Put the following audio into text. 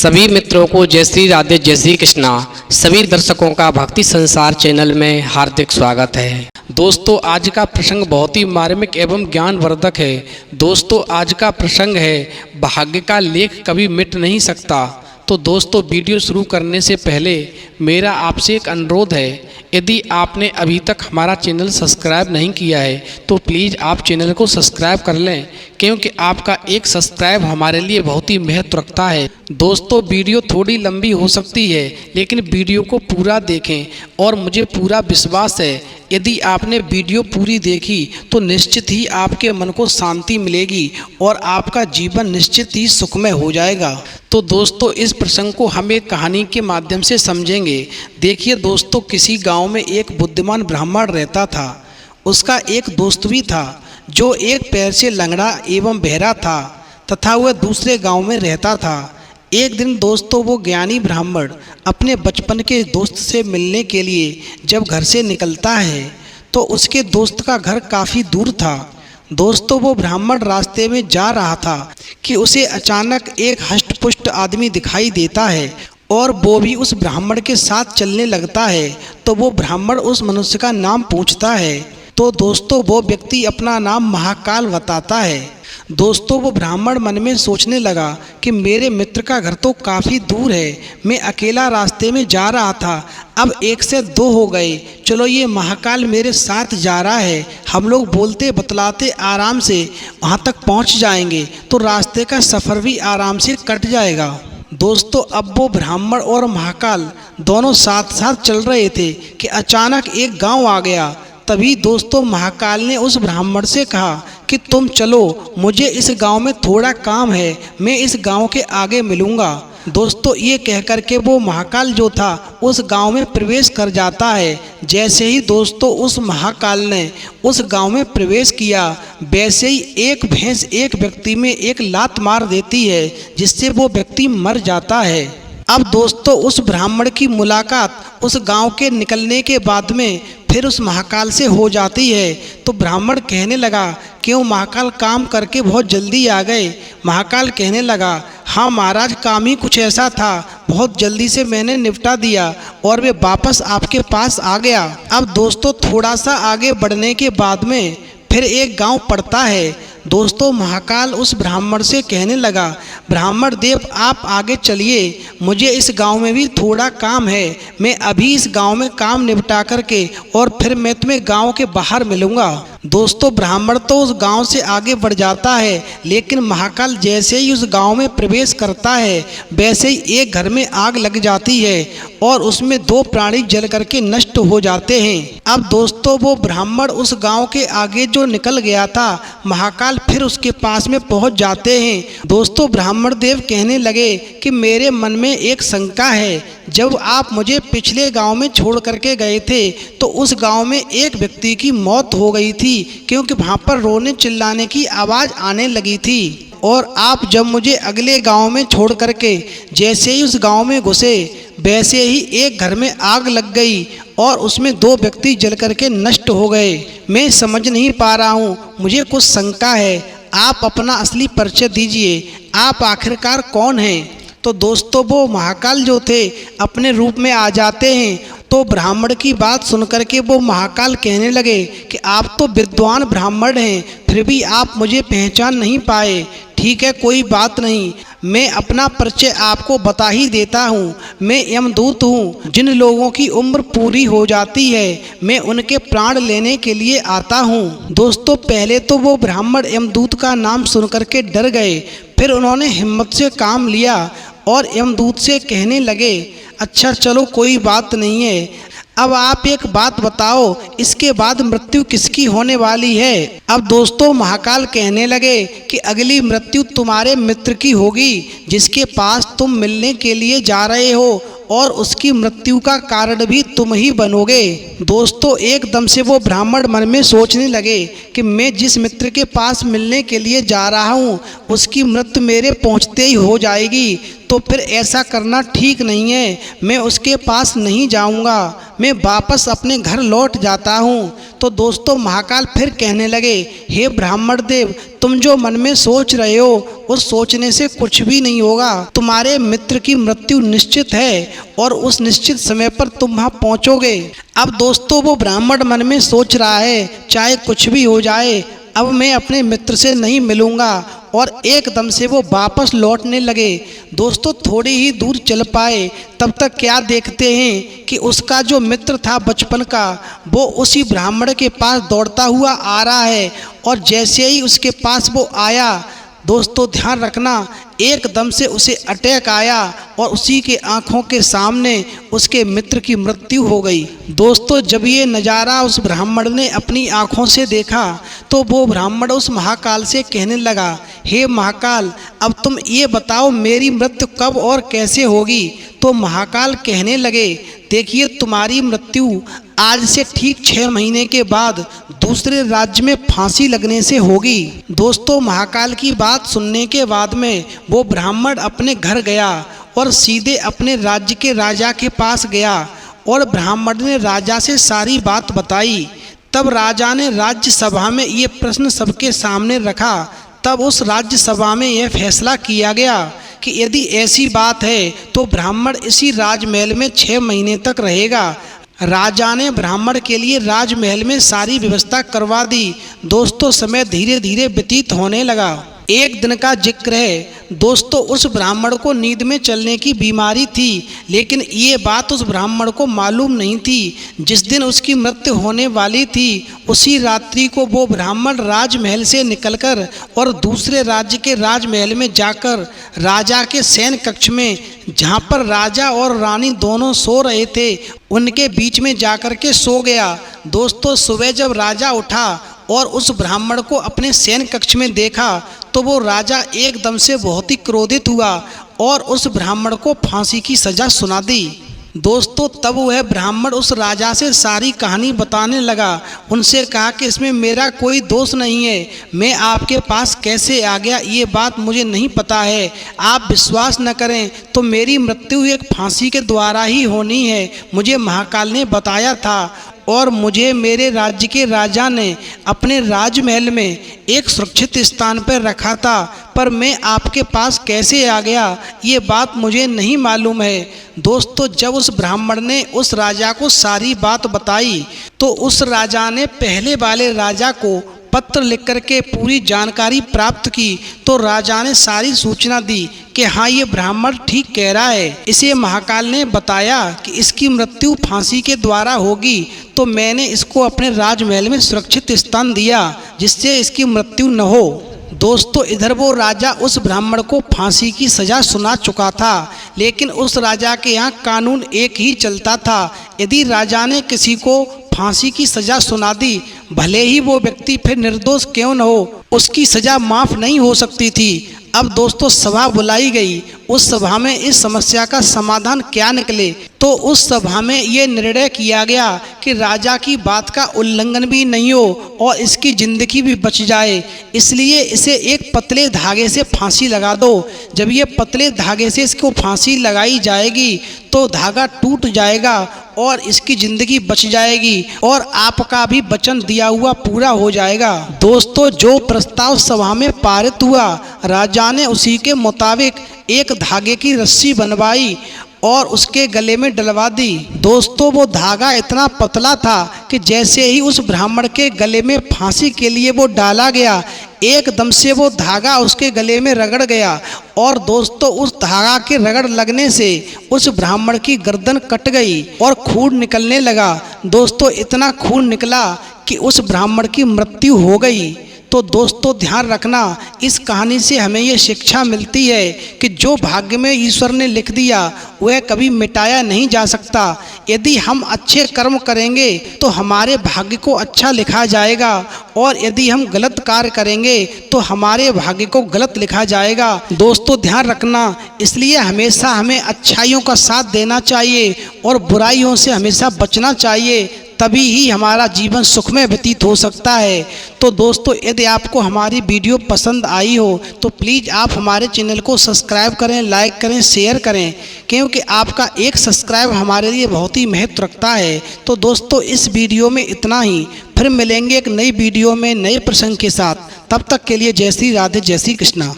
सभी मित्रों को जय श्री राधे जय श्री कृष्णा। सभी दर्शकों का भक्ति संसार चैनल में हार्दिक स्वागत है। दोस्तों, आज का प्रसंग बहुत ही मार्मिक एवं ज्ञानवर्धक है। दोस्तों, आज का प्रसंग है भाग्य का लेख कभी मिट नहीं सकता। तो दोस्तों, वीडियो शुरू करने से पहले मेरा आपसे एक अनुरोध है, यदि आपने अभी तक हमारा चैनल सब्सक्राइब नहीं किया है तो प्लीज़ आप चैनल को सब्सक्राइब कर लें, क्योंकि आपका एक सब्सक्राइब हमारे लिए बहुत ही महत्व रखता है। दोस्तों, वीडियो थोड़ी लंबी हो सकती है, लेकिन वीडियो को पूरा देखें और मुझे पूरा विश्वास है यदि आपने वीडियो पूरी देखी तो निश्चित ही आपके मन को शांति मिलेगी और आपका जीवन निश्चित ही सुखमय हो जाएगा। तो दोस्तों, इस प्रसंग को हम एक कहानी के माध्यम से समझेंगे। देखिए दोस्तों, किसी गांव में एक बुद्धिमान ब्राह्मण रहता था। उसका एक दोस्त भी था जो एक पैर से लंगड़ा एवं बहरा था तथा वह दूसरे गांव में रहता था। एक दिन दोस्तों, वो ज्ञानी ब्राह्मण अपने बचपन के दोस्त से मिलने के लिए जब घर से निकलता है तो उसके दोस्त का घर काफ़ी दूर था। दोस्तों, वो ब्राह्मण रास्ते में जा रहा था कि उसे अचानक एक हष्ट-पुष्ट आदमी दिखाई देता है और वो भी उस ब्राह्मण के साथ चलने लगता है। तो वो ब्राह्मण उस मनुष्य का नाम पूछता है तो दोस्तों, वो व्यक्ति अपना नाम महाकाल बताता है। दोस्तों, वो ब्राह्मण मन में सोचने लगा कि मेरे मित्र का घर तो काफ़ी दूर है, मैं अकेला रास्ते में जा रहा था, अब 1 से 2 हो गए, चलो ये महाकाल मेरे साथ जा रहा है, हम लोग बोलते बतलाते आराम से वहाँ तक पहुँच जाएंगे तो रास्ते का सफ़र भी आराम से कट जाएगा। दोस्तों, अब वो ब्राह्मण और महाकाल दोनों साथ साथ चल रहे थे कि अचानक एक गाँव आ गया। तभी दोस्तों, महाकाल ने उस ब्राह्मण से कहा कि तुम चलो, मुझे इस गांव में थोड़ा काम है, मैं इस गांव के आगे मिलूंगा। दोस्तों, ये कहकर के वो महाकाल जो था उस गांव में प्रवेश कर जाता है। जैसे ही दोस्तों उस महाकाल ने उस गांव में प्रवेश किया, वैसे ही एक भैंस एक व्यक्ति में एक लात मार देती है, जिससे वो व्यक्ति मर जाता है। अब दोस्तों, उस ब्राह्मण की मुलाकात उस गांव के निकलने के बाद में फिर उस महाकाल से हो जाती है। तो ब्राह्मण कहने लगा, क्यों महाकाल, काम करके बहुत जल्दी आ गए? महाकाल कहने लगा, हाँ महाराज, काम ही कुछ ऐसा था, बहुत जल्दी से मैंने निपटा दिया और वे वापस आपके पास आ गया। अब दोस्तों, थोड़ा सा आगे बढ़ने के बाद में फिर एक गांव पड़ता है। दोस्तों, महाकाल उस ब्राह्मण से कहने लगा, ब्राह्मण देव, आप आगे चलिए, मुझे इस गांव में भी थोड़ा काम है, मैं अभी इस गांव में काम निपटा करके और फिर मैं तुम्हें गांव के बाहर मिलूंगा। दोस्तों, ब्राह्मण तो उस गांव से आगे बढ़ जाता है, लेकिन महाकाल जैसे ही उस गांव में प्रवेश करता है वैसे ही एक घर में आग लग जाती है और उसमें 2 प्राणी जल करके नष्ट हो जाते हैं। अब दोस्तों, वो ब्राह्मण उस गांव के आगे जो निकल गया था, महाकाल फिर उसके पास में पहुंच जाते हैं। दोस्तों, ब्राह्मण देव कहने लगे कि मेरे मन में एक शंका है, जब आप मुझे पिछले गांव में छोड़ करके गए थे तो उस गांव में एक व्यक्ति की मौत हो गई थी, क्योंकि वहाँ पर रोने चिल्लाने की आवाज़ आने लगी थी। और आप जब मुझे अगले गांव में छोड़ करके जैसे ही उस गांव में घुसे वैसे ही एक घर में आग लग गई और उसमें 2 व्यक्ति जल करके नष्ट हो गए। मैं समझ नहीं पा रहा हूँ, मुझे कुछ शंका है, आप अपना असली परिचय दीजिए, आप आखिरकार कौन हैं? तो दोस्तों, वो महाकाल जो थे अपने रूप में आ जाते हैं। तो ब्राह्मण की बात सुनकर के वो महाकाल कहने लगे कि आप तो विद्वान ब्राह्मण हैं, फिर भी आप मुझे पहचान नहीं पाए। ठीक है, कोई बात नहीं, मैं अपना परिचय आपको बता ही देता हूँ। मैं यमदूत हूँ। जिन लोगों की उम्र पूरी हो जाती है मैं उनके प्राण लेने के लिए आता हूँ। दोस्तों, पहले तो वो ब्राह्मण यमदूत का नाम सुनकर के डर गए, फिर उन्होंने हिम्मत से काम लिया और यमदूत से कहने लगे, अच्छा चलो, कोई बात नहीं है, अब आप एक बात बताओ, इसके बाद मृत्यु किसकी होने वाली है? अब दोस्तों, महाकाल कहने लगे कि अगली मृत्यु तुम्हारे मित्र की होगी, जिसके पास तुम मिलने के लिए जा रहे हो, और उसकी मृत्यु का कारण भी तुम ही बनोगे। दोस्तों, एकदम से वो ब्राह्मण मन में सोचने लगे कि मैं जिस मित्र के पास मिलने के लिए जा रहा हूँ उसकी मृत्यु मेरे पहुँचते ही हो जाएगी, तो फिर ऐसा करना ठीक नहीं है, मैं उसके पास नहीं जाऊँगा, मैं वापस अपने घर लौट जाता हूँ। तो तो दोस्तों महाकाल फिर कहने लगे, हे ब्राह्मण देव, तुम जो मन में सोच रहे हो उस सोचने से कुछ भी नहीं होगा। तुम्हारे मित्र की मृत्यु निश्चित है और उस निश्चित समय पर तुम वहाँ पहुँचोगे। अब दोस्तों वो ब्राह्मण मन में सोच रहा है, चाहे कुछ भी हो जाए, अब मैं अपने मित्र से नहीं मिलूंगा, और एकदम से वो वापस लौटने लगे। दोस्तों थोड़ी ही दूर चल पाए, तब तक क्या देखते हैं कि उसका जो मित्र था बचपन का, वो उसी ब्राह्मण के पास दौड़ता हुआ आ रहा है। और जैसे ही उसके पास वो आया, दोस्तों ध्यान रखना, एकदम से उसे अटैक आया और उसी के आंखों के सामने उसके मित्र की मृत्यु हो गई। दोस्तों जब ये नज़ारा उस ब्राह्मण ने अपनी आंखों से देखा तो वो ब्राह्मण उस महाकाल से कहने लगा, हे महाकाल, अब तुम ये बताओ मेरी मृत्यु कब और कैसे होगी। तो महाकाल कहने लगे, देखिए तुम्हारी मृत्यु आज से ठीक 6 महीने के बाद दूसरे राज्य में फांसी लगने से होगी। दोस्तों महाकाल की बात सुनने के बाद में वो ब्राह्मण अपने घर गया और सीधे अपने राज्य के राजा के पास गया और ब्राह्मण ने राजा से सारी बात बताई। तब राजा ने राज्य सभा में ये प्रश्न सबके सामने रखा। तब उस राज्य सभा में यह फैसला किया गया कि यदि ऐसी बात है तो ब्राह्मण इसी राजमहल में 6 महीने तक रहेगा। राजा ने ब्राह्मण के लिए राजमहल में सारी व्यवस्था करवा दी। दोस्तों समय धीरे धीरे व्यतीत होने लगा। एक दिन का जिक्र है। दोस्तों उस ब्राह्मण को नींद में चलने की बीमारी थी, लेकिन ये बात उस ब्राह्मण को मालूम नहीं थी। जिस दिन उसकी मृत्यु होने वाली थी उसी रात्रि को वो ब्राह्मण राजमहल से निकलकर और दूसरे राज्य के राजमहल में जाकर राजा के शयन कक्ष में, जहाँ पर राजा और रानी दोनों सो रहे थे, उनके बीच में जाकर के सो गया। दोस्तों सुबह जब राजा उठा और उस ब्राह्मण को अपने शयन कक्ष में देखा तो वो राजा एकदम से बहुत ही क्रोधित हुआ और उस ब्राह्मण को फांसी की सज़ा सुना दी। दोस्तों तब वह ब्राह्मण उस राजा से सारी कहानी बताने लगा। उनसे कहा कि इसमें मेरा कोई दोष नहीं है, मैं आपके पास कैसे आ गया ये बात मुझे नहीं पता है। आप विश्वास न करें तो मेरी मृत्यु एक फांसी के द्वारा ही होनी है, मुझे महाकाल ने बताया था और मुझे मेरे राज्य के राजा ने अपने राजमहल में एक सुरक्षित स्थान पर रखा था, पर मैं आपके पास कैसे आ गया ये बात मुझे नहीं मालूम है। दोस्तों जब उस ब्राह्मण ने उस राजा को सारी बात बताई तो उस राजा ने पहले वाले राजा को पत्र लिख करके पूरी जानकारी प्राप्त की। तो राजा ने सारी सूचना दी कि हाँ ये ब्राह्मण ठीक कह रहा है। इसे महाकाल ने बताया कि इसकी मृत्यु फांसी के द्वारा होगी, तो मैंने इसको अपने राजमहल में सुरक्षित स्थान दिया जिससे इसकी मृत्यु न हो। दोस्तों इधर वो राजा उस ब्राह्मण को फांसी की सज़ा सुना चुका था, लेकिन उस राजा के यहाँ कानून एक ही चलता था। यदि राजा ने किसी को फांसी की सज़ा सुना दी, भले ही वो व्यक्ति फिर निर्दोष क्यों न हो, उसकी सज़ा माफ़ नहीं हो सकती थी। अब दोस्तों सभा बुलाई गई। उस सभा में इस समस्या का समाधान क्या निकले, तो उस सभा में ये निर्णय किया गया कि राजा की बात का उल्लंघन भी नहीं हो और इसकी ज़िंदगी भी बच जाए, इसलिए इसे एक पतले धागे से फांसी लगा दो। जब ये पतले धागे से इसको फांसी लगाई जाएगी तो धागा टूट जाएगा और इसकी ज़िंदगी बच जाएगी और आपका भी वचन दिया हुआ पूरा हो जाएगा। दोस्तों जो प्रस्ताव सभा में पारित हुआ, राजा ने उसी के मुताबिक एक धागे की रस्सी बनवाई और उसके गले में डलवा दी। दोस्तों वो धागा इतना पतला था कि जैसे ही उस ब्राह्मण के गले में फांसी के लिए वो डाला गया, एकदम से वो धागा उसके गले में रगड़ गया और दोस्तों उस धागा के रगड़ लगने से उस ब्राह्मण की गर्दन कट गई और खून निकलने लगा। दोस्तों इतना खून निकला कि उस ब्राह्मण की मृत्यु हो गई। तो दोस्तों ध्यान रखना, इस कहानी से हमें ये शिक्षा मिलती है कि जो भाग्य में ईश्वर ने लिख दिया वह कभी मिटाया नहीं जा सकता। यदि हम अच्छे कर्म करेंगे तो हमारे भाग्य को अच्छा लिखा जाएगा और यदि हम गलत कार्य करेंगे तो हमारे भाग्य को गलत लिखा जाएगा। दोस्तों ध्यान रखना, इसलिए हमेशा हमें अच्छाइयों का साथ देना चाहिए और बुराइयों से हमेशा बचना चाहिए, तभी ही हमारा जीवन सुखमय व्यतीत हो सकता है। तो दोस्तों यदि आपको हमारी वीडियो पसंद आई हो तो प्लीज़ आप हमारे चैनल को सब्सक्राइब करें, लाइक करें, शेयर करें, क्योंकि आपका एक सब्सक्राइब हमारे लिए बहुत ही महत्व रखता है। तो दोस्तों इस वीडियो में इतना ही। फिर मिलेंगे एक नई वीडियो में नए प्रसंग के साथ। तब तक के लिए जय श्री राधे, जय श्री कृष्णा।